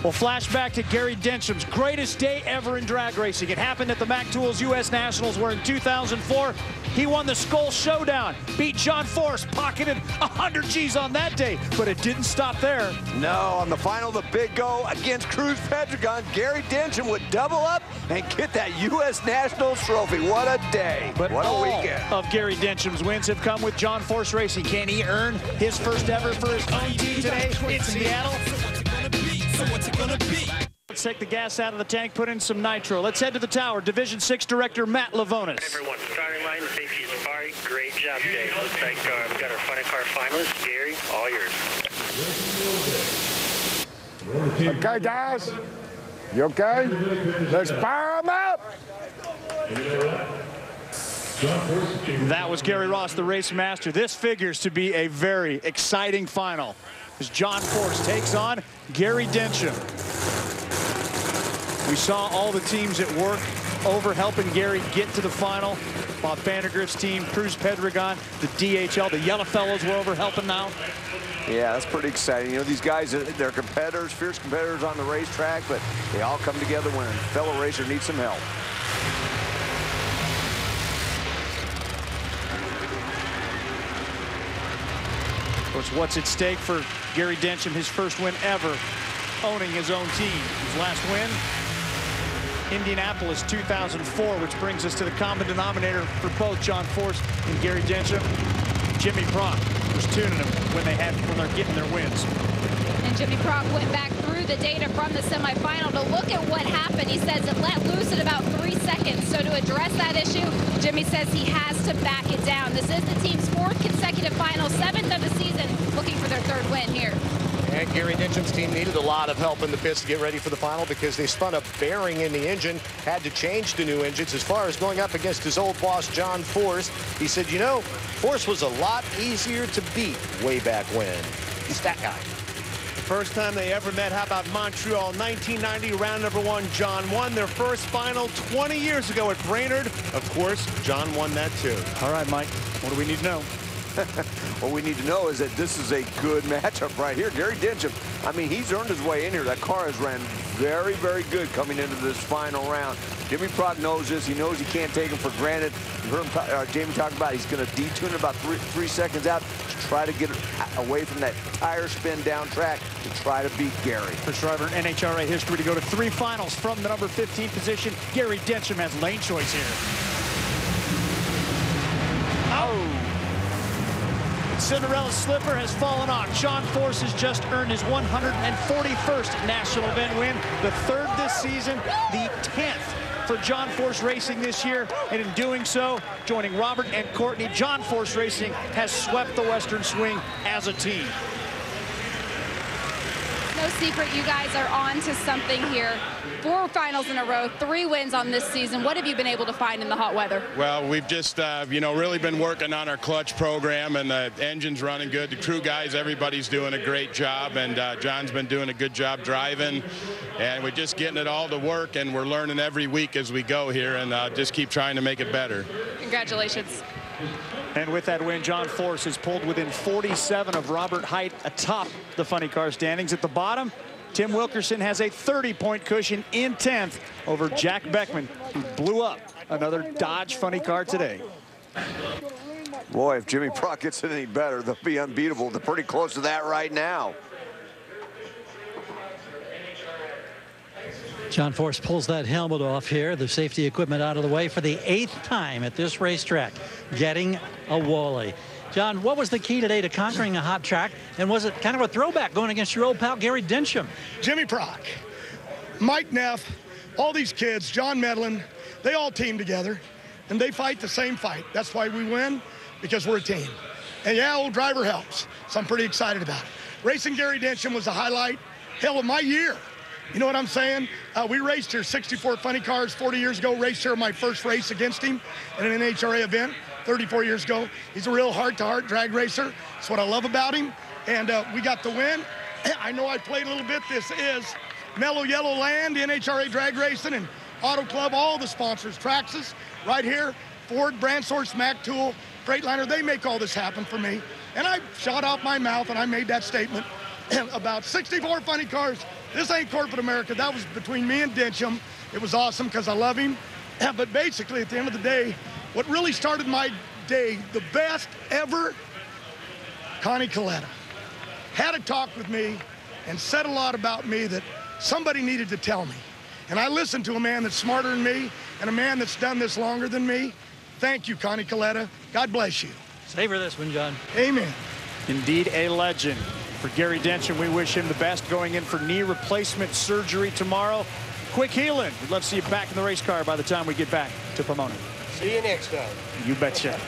Well, flashback to Gary Densham's greatest day ever in drag racing. It happened at the Mac Tools U.S. Nationals, where in 2004, he won the Skull Showdown, beat John Force, pocketed 100 G's on that day, but it didn't stop there. No, on the final, the big go against Cruz Pedregon, Gary Densham would double up and get that U.S. Nationals trophy. What a day. But what a all weekend. Of Gary Densham's wins have come with John Force Racing. Can he earn his first ever for his own team today in Seattle? So what's it gonna be? Let's take the gas out of the tank, put in some nitro. Let's head to the tower. Division 6 Director Matt Lavonis. Everyone, starting line, safety safari. Great job today. Looks like we've got our funny car finalists. Gary, all yours. Okay, guys. You okay? Let's fire them up. That was Gary Ross, the race master. This figures to be a very exciting final, as John Force takes on Gary Densham. We saw all the teams at work over helping Gary get to the final. Bob Vandergrift's team, Cruz Pedregon, the DHL, the Yellow Fellows were over helping now. Yeah, that's pretty exciting. You know, these guys, they're competitors, fierce competitors on the racetrack, but they all come together when a fellow racer needs some help. Of course, what's at stake for Gary Densham, his first win ever owning his own team. His last win, Indianapolis 2004, which brings us to the common denominator for both John Force and Gary Densham. Jimmy Prock was tuning them when they're getting their wins. And Jimmy Prock went back through the data from the semifinal to look at what happened. He says it let loose at about 3 seconds. So to address that issue, Jimmy says he has to back it down. This is the team's 4th consecutive final, 7th of the season, looking for their 3rd win here. And Gary Densham's team needed a lot of help in the pits to get ready for the final because they spun a bearing in the engine, had to change to new engines. As far as going up against his old boss, John Force, he said, you know, Force was a lot easier to beat way back when. He's that guy. First time they ever met. How about Montreal, 1990, round number 1. John won their first final 20 years ago at Brainerd. Of course, John won that too. All right, Mike, what do we need to know? What we need to know is that this is a good matchup right here. Gary Densham, I mean, he's earned his way in here. That car has ran very, very good coming into this final round. Jimmy Prock knows this. He knows he can't take him for granted. You heard him, Jamie talk about he's going to detune about three seconds out to try to get away from that tire spin down track to try to beat Gary. First driver in NHRA history to go to 3 finals from the number 15 position. Gary Densham has lane choice here. Oh! Cinderella's slipper has fallen off. John Force has just earned his 141st national event win, the 3rd this season, the 10th for John Force Racing this year, and in doing so, joining Robert and Courtney, John Force Racing has swept the Western Swing as a team. No secret, you guys are on to something here. 4 finals in a row, 3 wins on this season. What have you been able to find in the hot weather? Well, we've just, you know, really been working on our clutch program, and the engine's running good. The crew guys, everybody's doing a great job, and John's been doing a good job driving, and we're just getting it all to work, and we're learning every week as we go here, and just keep trying to make it better. Congratulations. And with that win, John Force is pulled within 47 of Robert Height atop the funny car standings. At the bottom, Tim Wilkerson has a 30-point cushion in 10th over Jack Beckman, who blew up another Dodge funny car today. Boy, if Jimmy Prock gets it any better, they'll be unbeatable. They're pretty close to that right now. John Force pulls that helmet off here, the safety equipment out of the way for the 8th time at this racetrack, getting a Wally. John, what was the key today to conquering a hot track, and was it kind of a throwback going against your old pal Gary Densham? Jimmy Prock, Mike Neff, all these kids, John Medlin, they all team together, and they fight the same fight. That's why we win, because we're a team. And yeah, old driver helps, so I'm pretty excited about it. Racing Gary Densham was the highlight, hell, of my year. You know what I'm saying? We raced here 64 funny cars 40 years ago, raced here my first race against him in an NHRA event 34 years ago. He's a real heart-to-heart drag racer. That's what I love about him. And we got the win. I know I played a little bit. This is Mellow Yellow Land, NHRA Drag Racing, and Auto Club, all the sponsors. Traxxas, right here, Ford, Brand Source, Mac Tool, Freightliner, they make all this happen for me. And I shot out my mouth and I made that statement about 64 funny cars, This ain't corporate America. That was between me and Densham. It was awesome because I love him. But basically, at the end of the day, what really started my day, the best ever, Connie Coletta had a talk with me and said a lot about me that somebody needed to tell me. And I listened to a man that's smarter than me and a man that's done this longer than me. Thank you, Connie Coletta. God bless you. Savor this one, John. Amen. Indeed, a legend. For Gary Densham, we wish him the best going in for knee replacement surgery tomorrow. Quick healing. We'd love to see you back in the race car by the time we get back to Pomona. See you next time. You betcha.